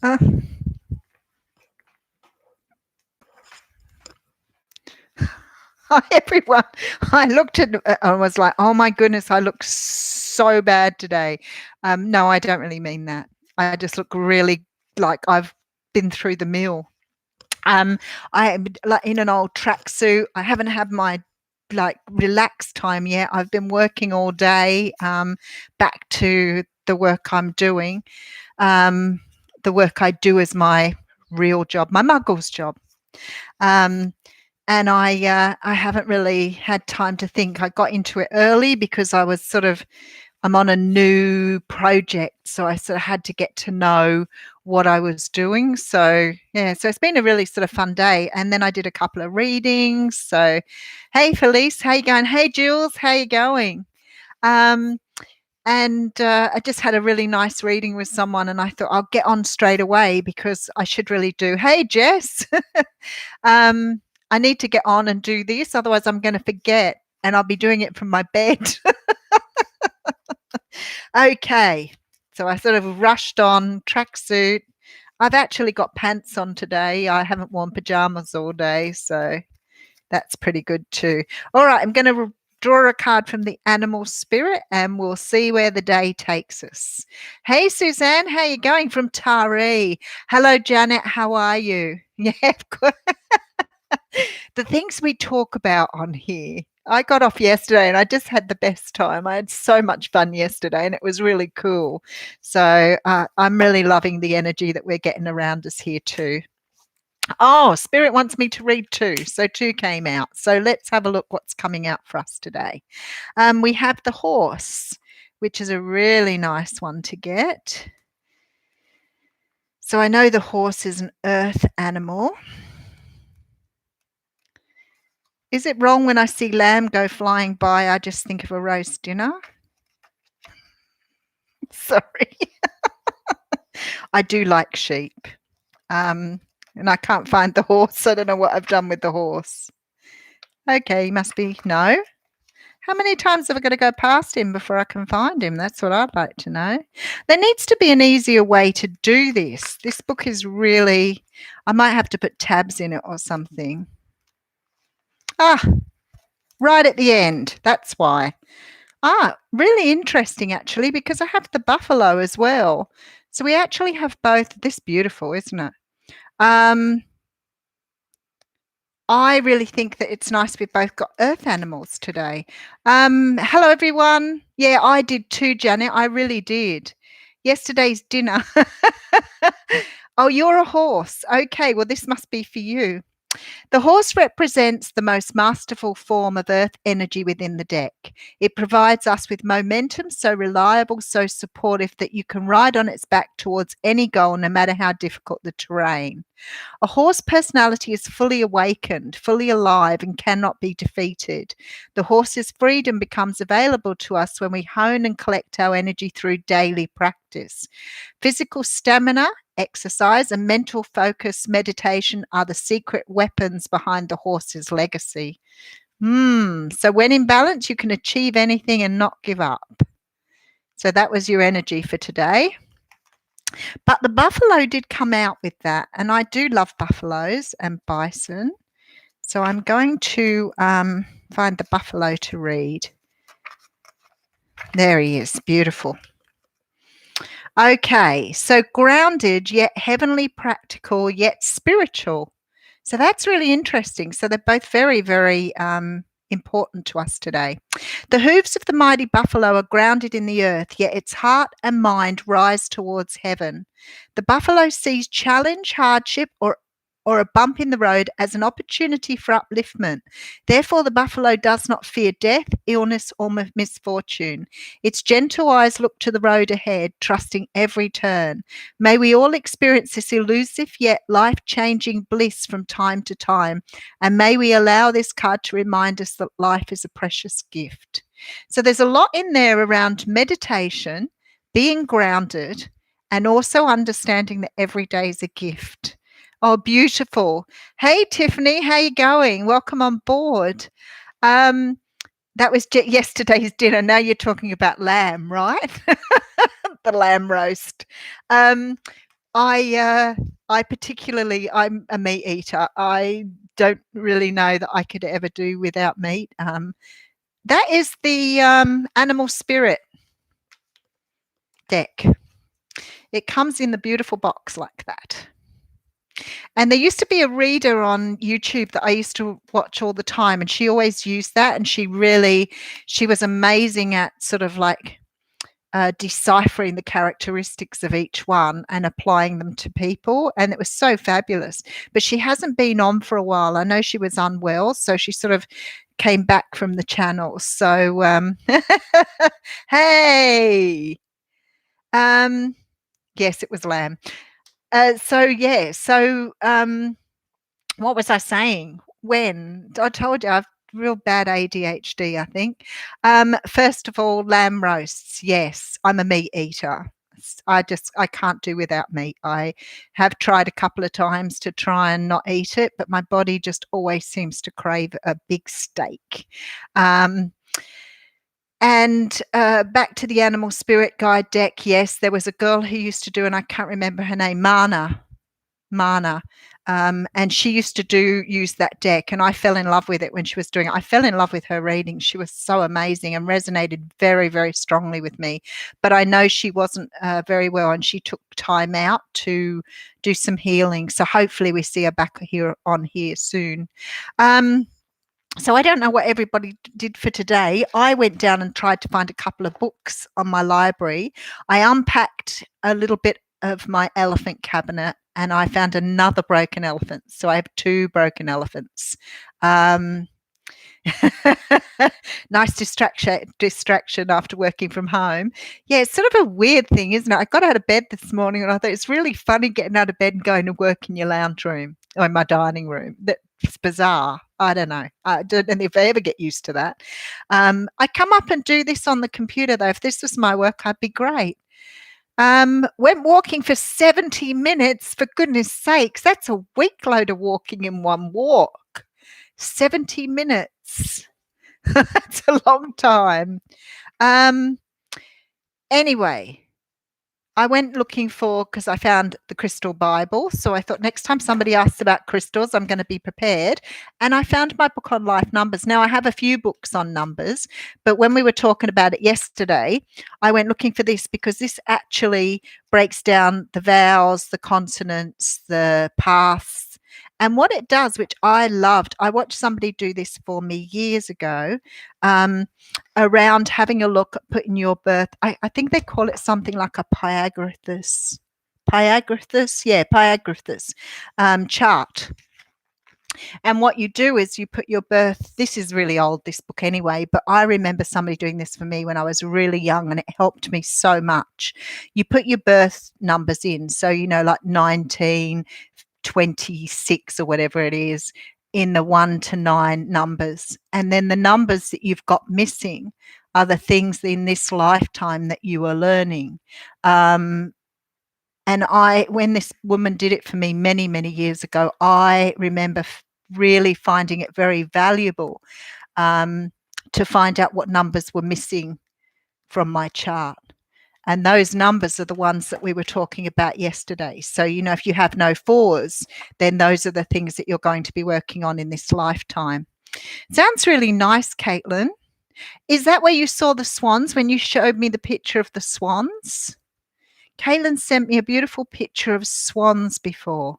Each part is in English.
Uh, Hi, everyone. I looked at I was like, oh my goodness, I look so bad today. No, I don't really mean that. I just look really like I've been through the mill. I am like in an old tracksuit. I haven't had my like relaxed time yet. I've been working all day, back to the work I'm doing. Um, the work I do is my real job, my muggles job. Um, and I haven't really had time to think. I got into it early because I'm on a new project, so I sort of had to get to know what I was doing. So yeah, so it's been a really sort of fun day. And then I did a couple of readings. So, hey Felice, how you going? Hey Jules, how you going? Um, and I just had a really nice reading with someone, and I thought I'll get on straight away because I should really do. Hey Jess, um, I need to get on and do this, otherwise I'm going to forget, and I'll be doing it from my bed. Okay, so I sort of rushed on tracksuit. I've actually got pants on today. I haven't worn pajamas all day, so that's pretty good too. All right, I'm going to draw a card from the animal spirit and we'll see where the day takes us. Hey Suzanne, how you going from Taree? Hello Janet, how are you? Yeah, of course. The things we talk about on here. I got off yesterday and I just had the best time. I had so much fun yesterday and it was really cool. So I'm really loving the energy that we're getting around us here too. Oh, Spirit wants me to read two. So two came out. So let's have a look what's coming out for us today. We have the horse, which is a really nice one to get. So I know the horse is an earth animal. Is it wrong when I see lamb go flying by, I just think of a roast dinner? Sorry. I do like sheep. And I can't find the horse. I don't know what I've done with the horse. Okay, must be no. How many times have I got to go past him before I can find him? That's what I'd like to know. There needs to be an easier way to do this. This book is really, I might have to put tabs in it or something. Ah, right at the end. That's why. Ah, really interesting actually, because I have the buffalo as well. So we actually have both. This beautiful, isn't it? I really think that it's nice we've both got earth animals today. Hello everyone. Yeah, I did too, Janet. I really did. Yesterday's dinner. Oh, you're a horse. Okay, well, this must be for you. The horse represents the most masterful form of earth energy within the deck. It provides us with momentum, so reliable, so supportive that you can ride on its back towards any goal, no matter how difficult the terrain. A horse personality is fully awakened, fully alive, and cannot be defeated. The horse's freedom becomes available to us when we hone and collect our energy through daily practice. Physical stamina, exercise, and mental focus, meditation are the secret weapons behind the horse's legacy. So when in balance, you can achieve anything and not give up. So that was your energy for today. But the buffalo did come out with that, and I do love buffaloes and bison. So I'm going to find the buffalo to read. There he is, beautiful. Okay, so grounded yet heavenly, practical yet spiritual. So that's really interesting. So they're both very, very important to us today. The hooves of the mighty buffalo are grounded in the earth, yet its heart and mind rise towards heaven. The buffalo sees challenge, hardship, or a bump in the road as an opportunity for upliftment. Therefore, the buffalo does not fear death, illness, or misfortune. Its gentle eyes look to the road ahead, trusting every turn. May we all experience this elusive yet life-changing bliss from time to time, and may we allow this card to remind us that life is a precious gift. So there's a lot in there around meditation, being grounded, and also understanding that every day is a gift. Oh, beautiful. Hey, Tiffany, how you going? Welcome on board. That was yesterday's dinner. Now you're talking about lamb, right? The lamb roast. I particularly I'm a meat eater. I don't really know that I could ever do without meat. That is the animal spirit deck. It comes in the beautiful box like that. And there used to be a reader on YouTube that I used to watch all the time, and she always used that, and she was amazing at sort of like deciphering the characteristics of each one and applying them to people, and it was so fabulous. But she hasn't been on for a while. I know she was unwell, so she sort of came back from the channel. So hey, yes, it was lamb. What was I saying? When I told you I've real bad ADHD, I think. First of all, lamb roasts. Yes, I'm a meat eater. I can't do without meat. I have tried a couple of times to try and not eat it, but my body just always seems to crave a big steak. And back to the Animal Spirit Guide deck. Yes, there was a girl who used to do, and I can't remember her name, Mana. And she used to use that deck, and I fell in love with it when she was doing it. I fell in love with her reading. She was so amazing and resonated very, very strongly with me. But I know she wasn't very well, and she took time out to do some healing. So hopefully we see her back here soon. So I don't know what everybody did for today. I went down and tried to find a couple of books on my library. I unpacked a little bit of my elephant cabinet, and I found another broken elephant. So I have 2 broken elephants. Nice distraction after working from home. Yeah, it's sort of a weird thing, isn't it? I got out of bed this morning and I thought it's really funny getting out of bed and going to work in your lounge room or in my dining room. That's bizarre. I don't know. I don't know if I ever get used to that. I come up and do this on the computer though. If this was my work, I'd be great. Went walking for 70 minutes, for goodness sakes. That's a week load of walking in one walk. 70 minutes. That's a long time. Anyway, I went looking because I found the Crystal Bible. So I thought next time somebody asks about crystals, I'm going to be prepared. And I found my book on life numbers. Now, I have a few books on numbers, but when we were talking about it yesterday, I went looking for this because this actually breaks down the vowels, the consonants, the paths. And what it does, which I loved, I watched somebody do this for me years ago, around having a look at putting your birth. I think they call it something like a Pyagrathus chart. And what you do is you put your birth. This is really old, this book anyway, but I remember somebody doing this for me when I was really young, and it helped me so much. You put your birth numbers in, so like 19, 26 or whatever it is, in the 1 to 9 numbers, and then the numbers that you've got missing are the things in this lifetime that you are learning. And when this woman did it for me many, many years ago, I remember really finding it very valuable to find out what numbers were missing from my chart. And those numbers are the ones that we were talking about yesterday. So, if you have no 4s, then those are the things that you're going to be working on in this lifetime. Sounds really nice, Caitlin. Is that where you saw the swans when you showed me the picture of the swans? Caitlin sent me a beautiful picture of swans before.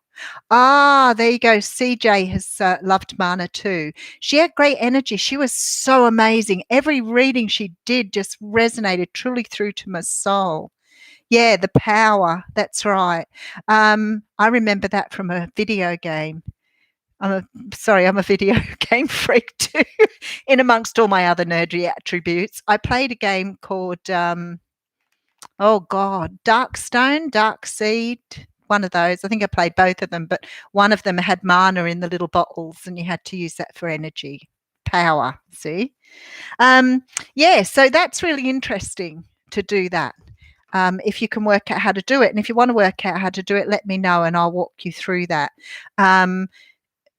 There you go. CJ has loved Mana too. She had great energy. She was so amazing. Every reading she did just resonated truly through to my soul. Yeah, the power. That's right. I remember that from a video game. I'm a video game freak too, in amongst all my other nerdy attributes. I played a game called Darkstone, Darkseed, one of those. I think I played both of them, but one of them had mana in the little bottles, and you had to use that for energy, power. See? So that's really interesting to do that. If you can work out how to do it, and if you want to work out how to do it, let me know, and I'll walk you through that.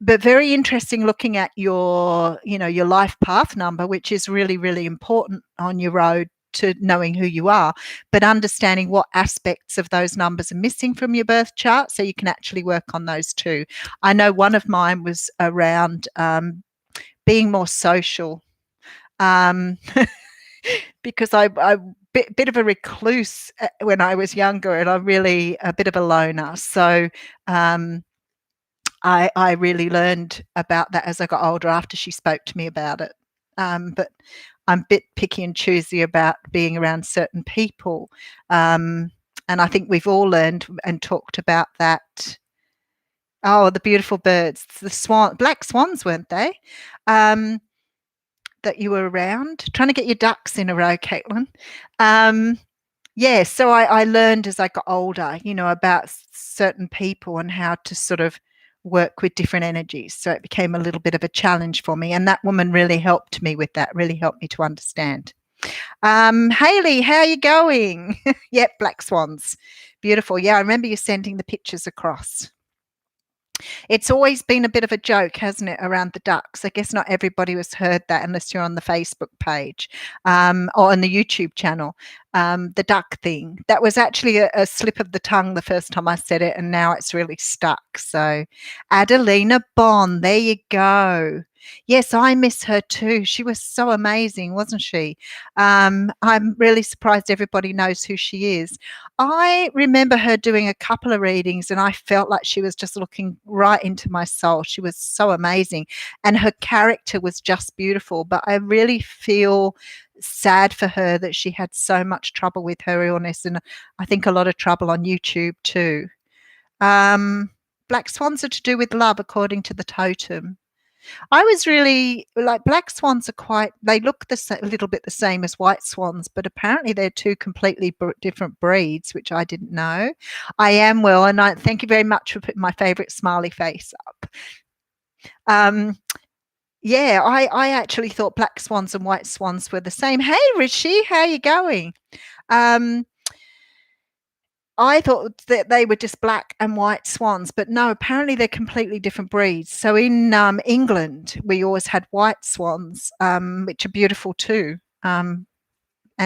But very interesting looking at your life path number, which is really, really important on your road to knowing who you are, but understanding what aspects of those numbers are missing from your birth chart so you can actually work on those too. I know one of mine was around being more social. Because I bit of a recluse when I was younger, and I'm really a bit of a loner. So I really learned about that as I got older after she spoke to me about it. But I'm a bit picky and choosy about being around certain people. And I think we've all learned and talked about that. Oh, the beautiful birds, the black swans, weren't they? That you were around, trying to get your ducks in a row, Caitlin. Yeah, so I learned as I got older, about certain people and how to sort of work with different energies. So it became a little bit of a challenge for me. And that woman really helped me with that, really helped me to understand. Hayley, how are you going? Yep, black swans. Beautiful. Yeah, I remember you sending the pictures across. It's always been a bit of a joke, hasn't it, around the ducks? I guess not everybody has heard that unless you're on the Facebook page or on the YouTube channel. The duck thing. That was actually a slip of the tongue the first time I said it, and now it's really stuck. So, Adelina Bond, there you go. Yes, I miss her too. She was so amazing, wasn't she? I'm really surprised everybody knows who she is. I remember her doing a couple of readings, and I felt like she was just looking right into my soul. She was so amazing, and her character was just beautiful. But I really feel sad for her that she had so much trouble with her illness, and I think a lot of trouble on YouTube too. Black swans are to do with love, according to the totem. I was really like, black swans they look a little bit the same as white swans, but apparently they're two completely different breeds, which I didn't know. I am well, and I thank you very much for putting my favorite smiley face up. Yeah, I actually thought black swans and white swans were the same. Hey, Rishi, how are you going? I thought that they were just black and white swans, but no, apparently they're completely different breeds. So in England, we always had white swans, which are beautiful too. And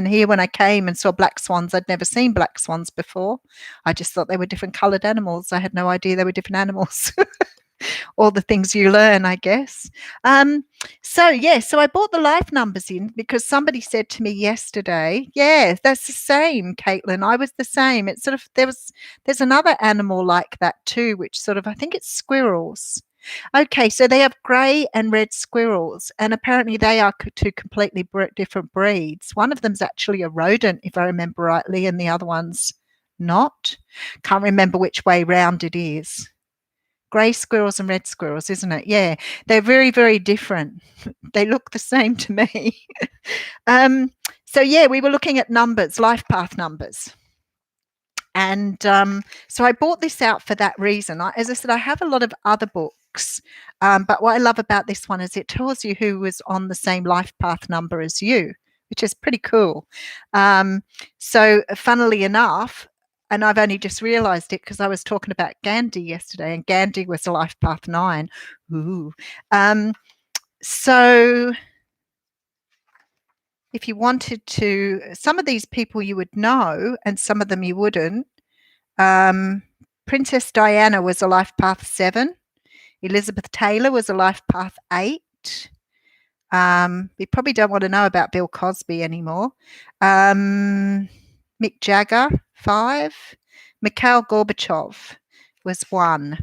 here, when I came and saw black swans, I'd never seen black swans before. I just thought they were different coloured animals. I had no idea they were different animals. All the things you learn, I guess. So I bought the life numbers in because somebody said to me yesterday, yeah, that's the same, Caitlin. I was the same. It's sort of, there's another animal like that too, which sort of, I think it's squirrels. Okay, so they have grey and red squirrels, and apparently they are two completely different breeds. One of them's actually a rodent, if I remember rightly, and the other one's not. Can't remember which way round it is. Grey squirrels and red squirrels, isn't it? Yeah, they're very, very different. They look the same to me. So yeah, we were looking at numbers, life path numbers. And so I bought this out for that reason. As I said, I have a lot of other books, but what I love about this one is it tells you who was on the same life path number as you, which is pretty cool. So funnily enough, and I've only just realised it because I was talking about Gandhi yesterday, and Gandhi was a life path 9. Ooh. So if you wanted to, some of these people you would know, and some of them you wouldn't. Princess Diana was a life path 7. Elizabeth Taylor was a life path 8. We probably don't want to know about Bill Cosby anymore. Mick Jagger, 5. Mikhail Gorbachev was 1.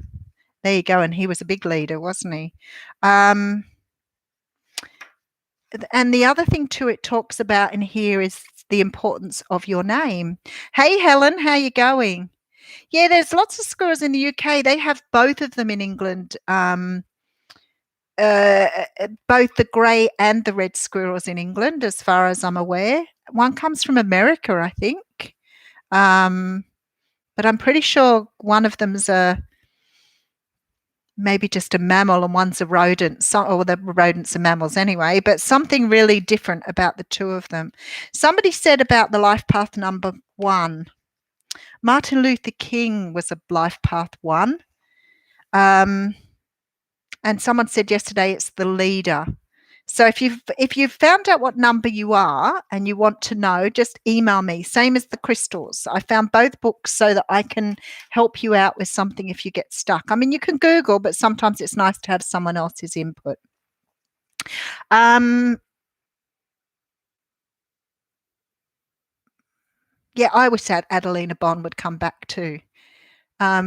There you go, and he was a big leader, wasn't he? And the other thing too it talks about in here is the importance of your name. Hey, Helen, how you going? Yeah, there's lots of squirrels in the UK. They have both of them in England. Both the grey and the red squirrels in England, as far as I'm aware. One comes from America, I think. But I'm pretty sure one of them's maybe just a mammal and one's a rodent. Or the rodents are mammals anyway, but something really different about the two of them. Somebody said about the life path number 1. Martin Luther King was a life path 1. And someone said yesterday it's the leader. So if you've found out what number you are and you want to know, just email me. Same as the crystals. I found both books so that I can help you out with something if you get stuck. I mean, you can Google, but sometimes it's nice to have someone else's input. Yeah, I wish that Adelina Bond would come back too.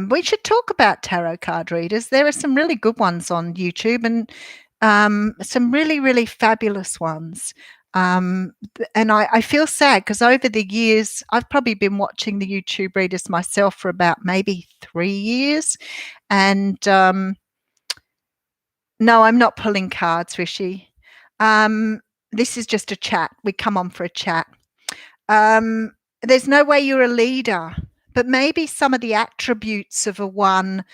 We should talk about tarot card readers. There are some really good ones on YouTube and some really, really fabulous ones. And I feel sad because over the years, I've probably been watching the YouTube readers myself for about maybe 3 years. And no, I'm not pulling cards, Rishi. This is just a chat. We come on for a chat. There's no way you're a leader, but maybe some of the attributes of a one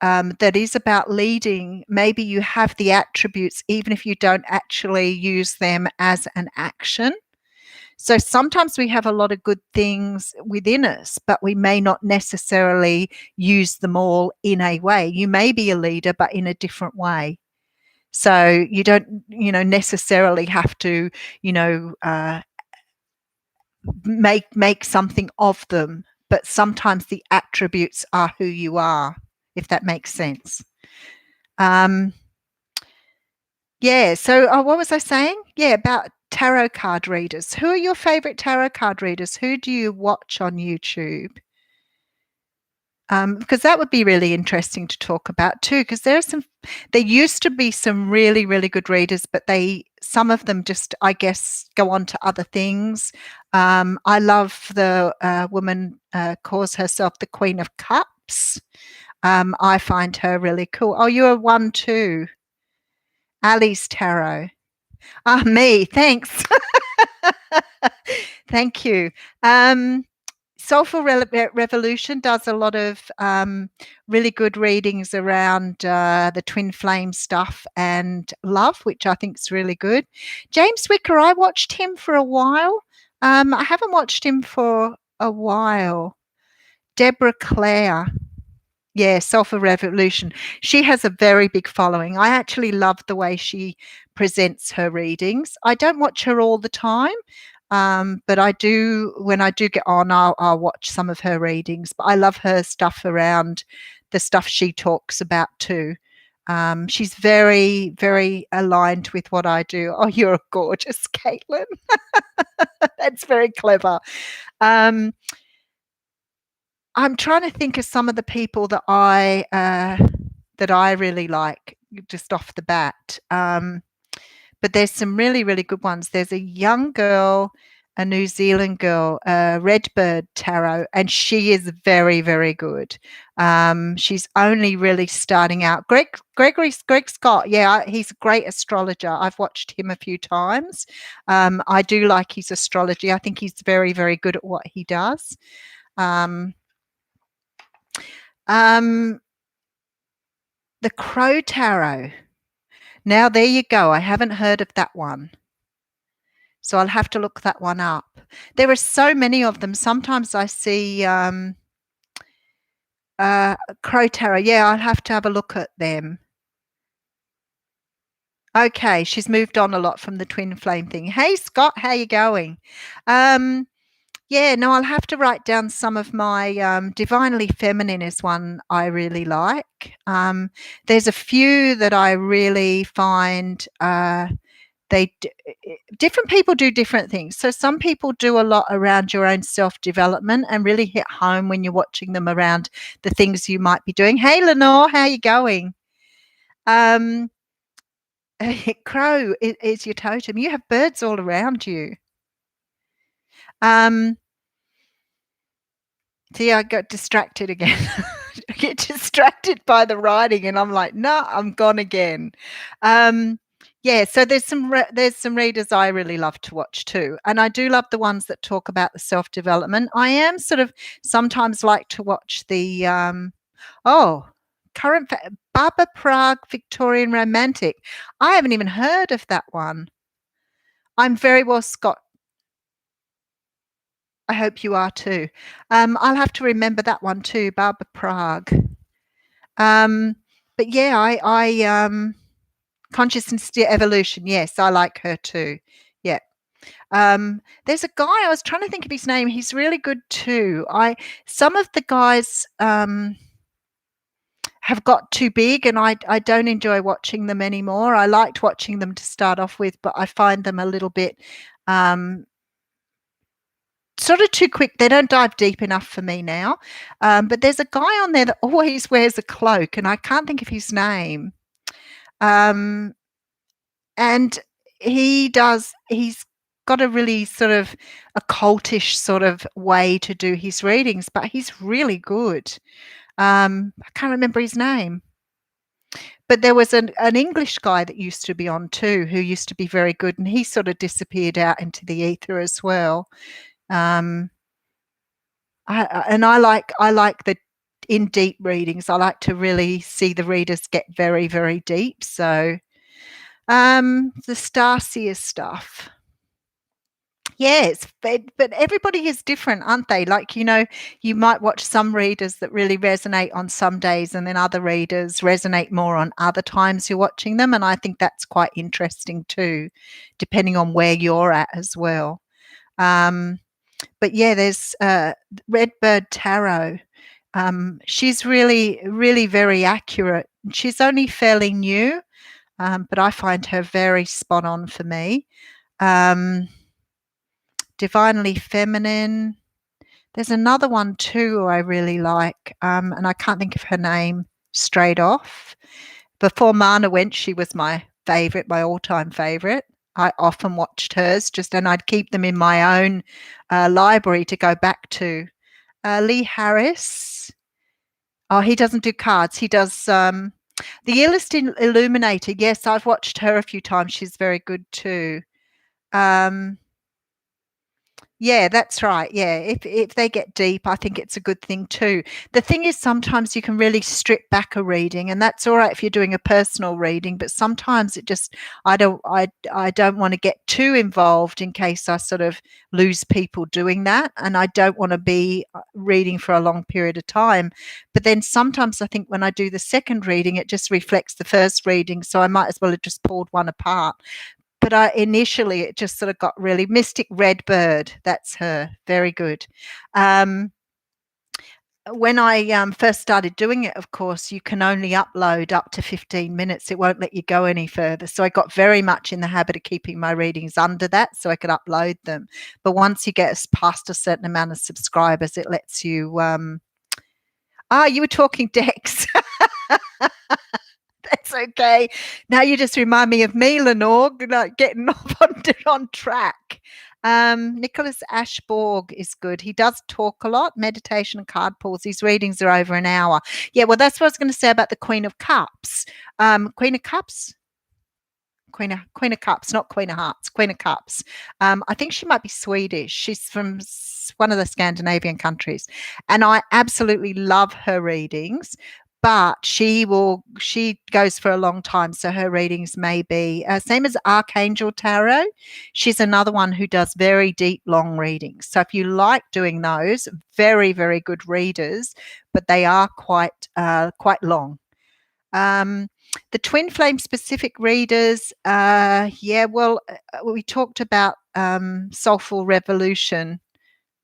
that is about leading, maybe you have the attributes even if you don't actually use them as an action. So sometimes we have a lot of good things within us, but we may not necessarily use them all in a way. You may be a leader, but in a different way. So you don't, necessarily have to, make something of them, but sometimes the attributes are who you are, if that makes sense. Yeah, so what was I saying? Yeah, about tarot card readers. Who are your favorite tarot card readers? Who do you watch on YouTube? Because that would be really interesting to talk about too. Because there used to be some really, really good readers, but some of them just, I guess, go on to other things. I love the woman calls herself the Queen of Cups. I find her really cool. Oh, you're one too. Ali's Tarot. Ah, me. Thanks. Thank you. Soulful Revolution does a lot of really good readings around the twin flame stuff and love, which I think is really good. James Wicker, I watched him for a while. I haven't watched him for a while. Deborah Clare. Yeah, Soulful Revolution. She has a very big following. I actually love the way she presents her readings. I don't watch her all the time, but I do. When I do get on, I'll watch some of her readings. But I love her stuff around the stuff she talks about too. She's very, very aligned with what I do. Oh, you're gorgeous, Caitlin. That's very clever. I'm trying to think of some of the people that I really like just off the bat. But there's some really, really good ones. There's a young girl, a New Zealand girl, Redbird Tarot, and she is very, very good. She's only really starting out. Greg Scott, yeah, he's a great astrologer. I've watched him a few times. I do like his astrology. I think he's very, very good at what he does. The Crow Tarot. Now there you go. I haven't heard of that one. So I'll have to look that one up. There are so many of them. Sometimes I see Crow Tarot. Yeah, I'll have to have a look at them. Okay, she's moved on a lot from the twin flame thing. Hey Scott, how you going? Yeah, no, I'll have to write down some of my Divinely Feminine is one I really like. There's a few that I really find different people do different things. So some people do a lot around your own self-development and really hit home when you're watching them around the things you might be doing. Hey Lenore, how you going? Crow is your totem. You have birds all around you. See, I got distracted again. I get distracted by the writing, and I'm like, no, I'm gone again. Yeah, so there's some readers I really love to watch too, and I do love the ones that talk about the self development. I am sort of sometimes like to watch the Barbara Prague Victorian Romantic. I haven't even heard of that one. I'm very well Scott. I hope you are too. I'll have to remember that one too, Barbara Prague. But yeah, Consciousness Evolution. Yes, I like her too. Yeah. There's a guy, I was trying to think of his name. He's really good too. Some of the guys have got too big, and I don't enjoy watching them anymore. I liked watching them to start off with, but I find them a little bit sort of too quick. They don't dive deep enough for me now. But there's a guy on there that always wears a cloak, and I can't think of his name. And he's got a really sort of occultish sort of way to do his readings, but he's really good. I can't remember his name. But there was an English guy that used to be on too, who used to be very good, and he sort of disappeared out into the ether as well. I like the in deep readings. I like to really see the readers get very, very deep. So the Starseer stuff. Yes, but everybody is different, aren't they? Like, you might watch some readers that really resonate on some days, and then other readers resonate more on other times you're watching them. And I think that's quite interesting too, depending on where you're at as well. But yeah, there's Redbird Tarot. She's really, really very accurate. She's only fairly new, but I find her very spot on for me. Divinely Feminine. There's another one too I really like, and I can't think of her name straight off. Before Mana went, she was my favourite, my all-time favourite. I often watched hers, and I'd keep them in my own library to go back to. Lee Harris. Oh, he doesn't do cards. He does the Illust Illuminator. Yes, I've watched her a few times. She's very good too. Yeah, that's right. Yeah, if they get deep, I think it's a good thing too. The thing is, sometimes you can really strip back a reading, and that's all right if you're doing a personal reading. But sometimes I don't want to get too involved in case I sort of lose people doing that, and I don't want to be reading for a long period of time. But then sometimes I think when I do the second reading, it just reflects the first reading, so I might as well have just pulled one apart. But initially it just sort of got really Mystic Redbird. That's her. Very good. When I first started doing it, of course, you can only upload up to 15 minutes. It won't let you go any further. So I got very much in the habit of keeping my readings under that so I could upload them. But once you get past a certain amount of subscribers, it lets you. You were talking Dex. That's okay. Now you just remind me of me, Lenore, getting off on track. Nicholas Ashborg is good. He does talk a lot, meditation and card pulls. His readings are over an hour. Yeah, well, that's what I was going to say about the Queen of Cups. Queen of Cups? Queen of Cups, not Queen of Hearts, Queen of Cups. I think she might be Swedish. She's from one of the Scandinavian countries. And I absolutely love her readings. But she goes for a long time, so her readings may be same as Archangel Tarot. She's another one who does very deep, long readings. So if you like doing those, very, very good readers, but they are quite long. The twin flame specific readers, we talked about Soulful Revolution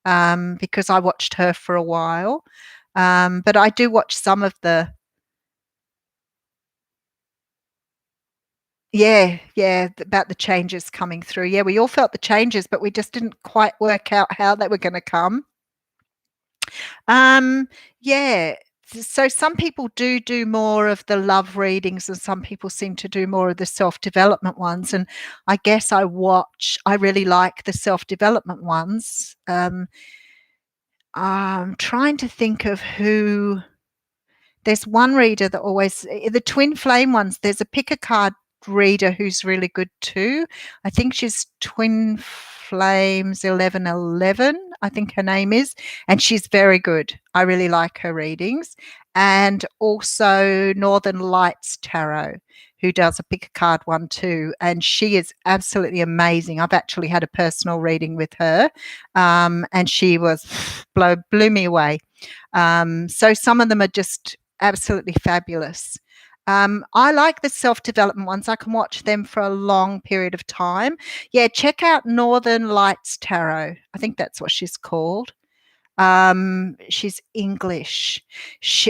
because I watched her for a while. But I do watch some of the. Yeah, about the changes coming through. Yeah, we all felt the changes, but we just didn't quite work out how they were going to come. Yeah. So some people do more of the love readings, and some people seem to do more of the self-development ones. And I guess I really like the self-development ones. I'm trying to think of who. There's one reader that always, the twin flame ones, there's a pick a card reader who's really good too. I think she's Twin Flames 1111, I think her name is, and she's very good. I really like her readings. And also Northern Lights Tarot, who does a pick a card one too, and she is absolutely amazing. I've actually had a personal reading with her, and she blew me away. So some of them are just absolutely fabulous. I like the self-development ones. I can watch them for a long period of time. Yeah, check out Northern Lights Tarot. I think that's what she's called. She's English.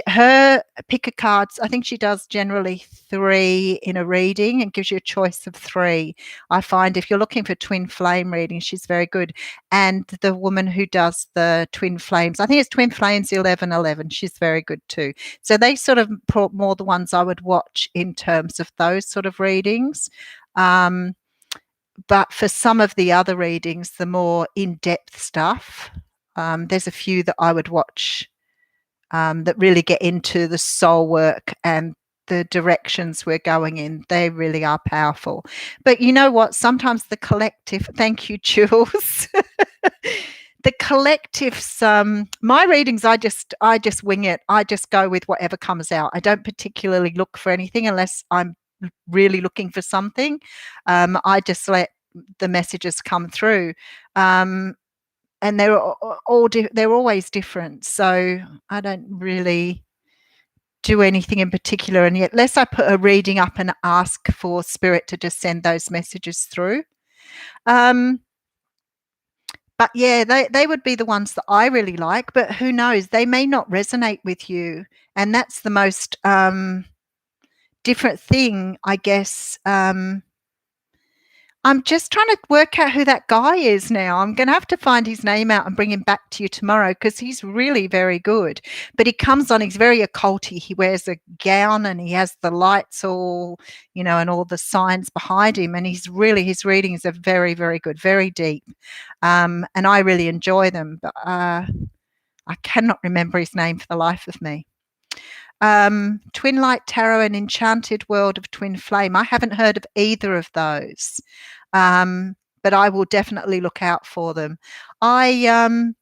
Her pick a cards, I think she does generally 3 in a reading and gives you a choice of 3. I find if you're looking for twin flame reading, she's very good. And the woman who does the twin flames, I think it's twin flames 1111. She's very good too. So they sort of more the ones I would watch in terms of those sort of readings. But for some of the other readings, the more in-depth stuff, there's a few that I would watch that really get into the soul work and the directions we're going in. They really are powerful. But you know what? Sometimes the collective, thank you, Jules. The collectives, my readings, I just wing it. I just go with whatever comes out. I don't particularly look for anything unless I'm really looking for something. I just let the messages come through. And they're they're always different. So I don't really do anything in particular. And yet, unless I put a reading up and ask for spirit to just send those messages through. But yeah, they would be the ones that I really like. But who knows? They may not resonate with you. And that's the most different thing, I guess. I'm just trying to work out who that guy is now. I'm going to have to find his name out and bring him back to you tomorrow because he's really very good. But he comes on, he's very occulty. He wears a gown and he has the lights all, and all the signs behind him. And his readings are very, very good, very deep. And I really enjoy them. But I cannot remember his name for the life of me. Twin Light Tarot and Enchanted World of Twin Flame. I haven't heard of either of those, but I will definitely look out for them. I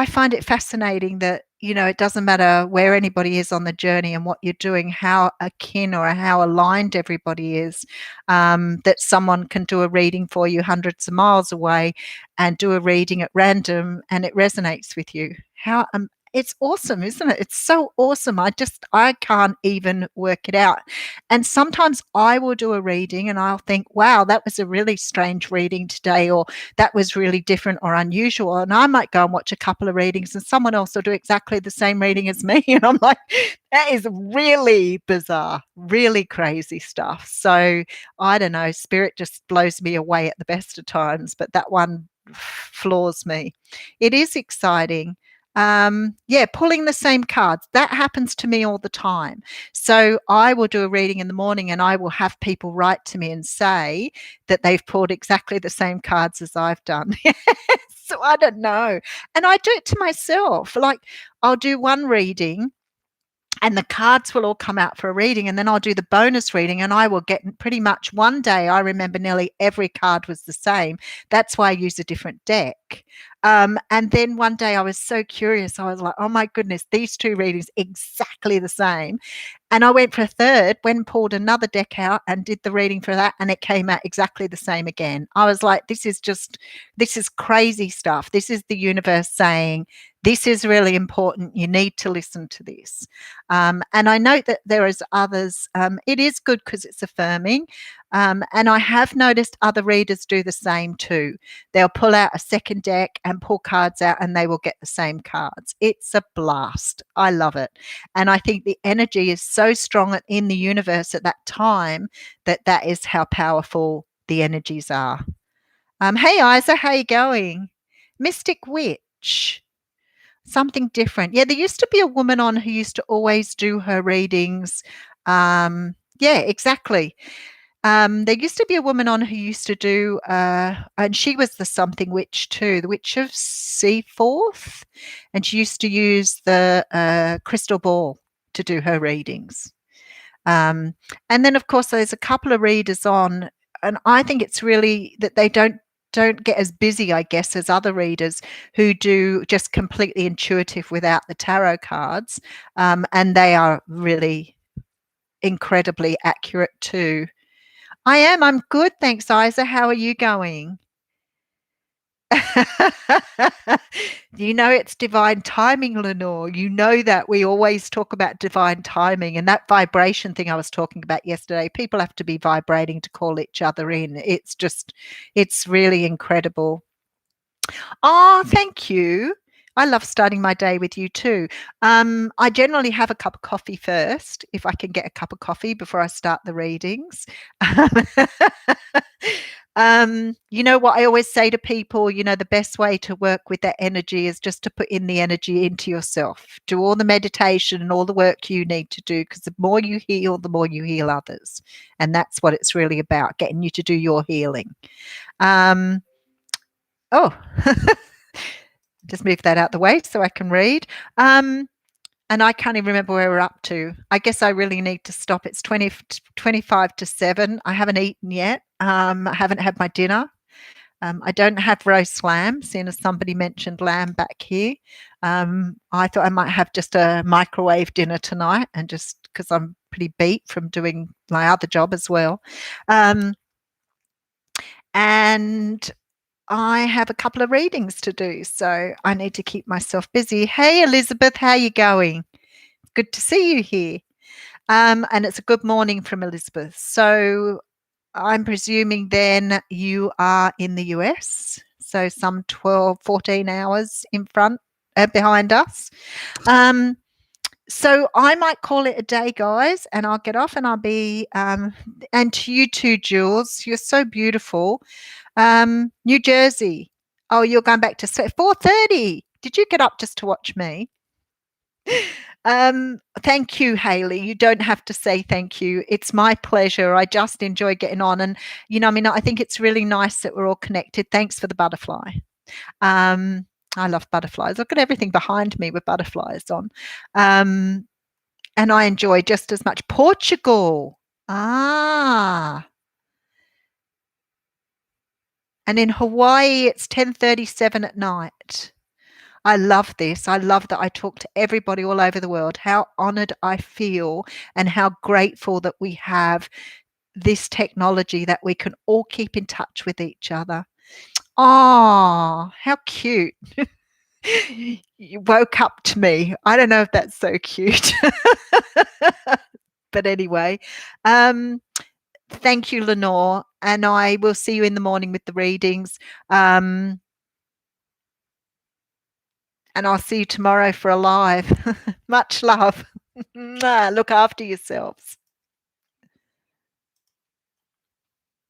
find it fascinating that, it doesn't matter where anybody is on the journey and what you're doing, how akin or how aligned everybody is, that someone can do a reading for you hundreds of miles away and do a reading at random and it resonates with you. It's awesome, isn't it? It's so awesome. I can't even work it out. And sometimes I will do a reading and I'll think, wow, that was a really strange reading today, or that was really different or unusual. And I might go and watch a couple of readings and someone else will do exactly the same reading as me. And I'm like, that is really bizarre, really crazy stuff. So I don't know, spirit just blows me away at the best of times, but that one floors me. It is exciting. Pulling the same cards. That happens to me all the time. So I will do a reading in the morning and I will have people write to me and say that they've pulled exactly the same cards as I've done. So I don't know. And I do it to myself. Like I'll do one reading and the cards will all come out for a reading, and then I'll do the bonus reading and I will get pretty much one day. I remember nearly every card was the same. That's why I use a different deck. And then one day I was so curious. I was like, oh my goodness, these 2 readings exactly the same. And I went for a third, went and pulled another deck out and did the reading for that. And it came out exactly the same again. I was like, this is crazy stuff. This is the universe saying, this is really important. You need to listen to this. And I note that there is others. It is good because it's affirming. And I have noticed other readers do the same too. They'll pull out a second deck and pull cards out and they will get the same cards. It's a blast. I love it. And I think the energy is so strong in the universe at that time that is how powerful the energies are. Hey, Isa, how you going? Mystic Witch. Something different. Yeah, there used to be a woman on who used to always do her readings. Yeah, exactly. There used to be a woman on who used to do, and she was the something witch too, the Witch of Seaforth, and she used to use the crystal ball to do her readings. And then, of course, there's a couple of readers on, and I think it's really that they don't get as busy, I guess, as other readers who do just completely intuitive without the tarot cards, and they are really incredibly accurate too. I'm good, thanks, Isa. How are you going? You know it's divine timing, Lenore. You know that we always talk about divine timing and that vibration thing I was talking about yesterday. People have to be vibrating to call each other in. It's really incredible. Oh, thank you. I love starting my day with you too. I generally have a cup of coffee first, if I can get a cup of coffee before I start the readings. You know what I always say to people, the best way to work with that energy is just to put in the energy into yourself. Do all the meditation and all the work you need to do, because the more you heal, the more you heal others. And that's what it's really about, getting you to do your healing. Oh, just move that out the way so I can read. And I can't even remember where we're up to. I guess I really need to stop. It's 25 to 7. I haven't eaten yet. I haven't had my dinner. I don't have roast lamb, seeing as somebody mentioned lamb back here. I thought I might have just a microwave dinner tonight, and just because I'm pretty beat from doing my other job as well. And I have a couple of readings to do, so I need to keep myself busy. Hey, Elizabeth, how you going? Good to see you here. And it's a good morning from Elizabeth. So I'm presuming then you are in the US, so some 12, 14 hours in front, behind us. So I might call it a day, guys, and I'll get off and I'll be, and to you too, Jules, you're so beautiful. New Jersey. Oh, you're going back to 4:30. Did you get up just to watch me? Thank you, Haley. You don't have to say thank you. It's my pleasure. I just enjoy getting on. And, I think it's really nice that we're all connected. Thanks for the butterfly. I love butterflies. I've got everything behind me with butterflies on. And I enjoy just as much Portugal. Ah. And in Hawaii, it's 10:37 at night. I love this. I love that I talk to everybody all over the world. How honored I feel and how grateful that we have this technology that we can all keep in touch with each other. Oh, how cute. You woke up to me. I don't know if that's so cute. But anyway, thank you, Lenore. And I will see you in the morning with the readings. And I'll see you tomorrow for a live. Much love. Look after yourselves.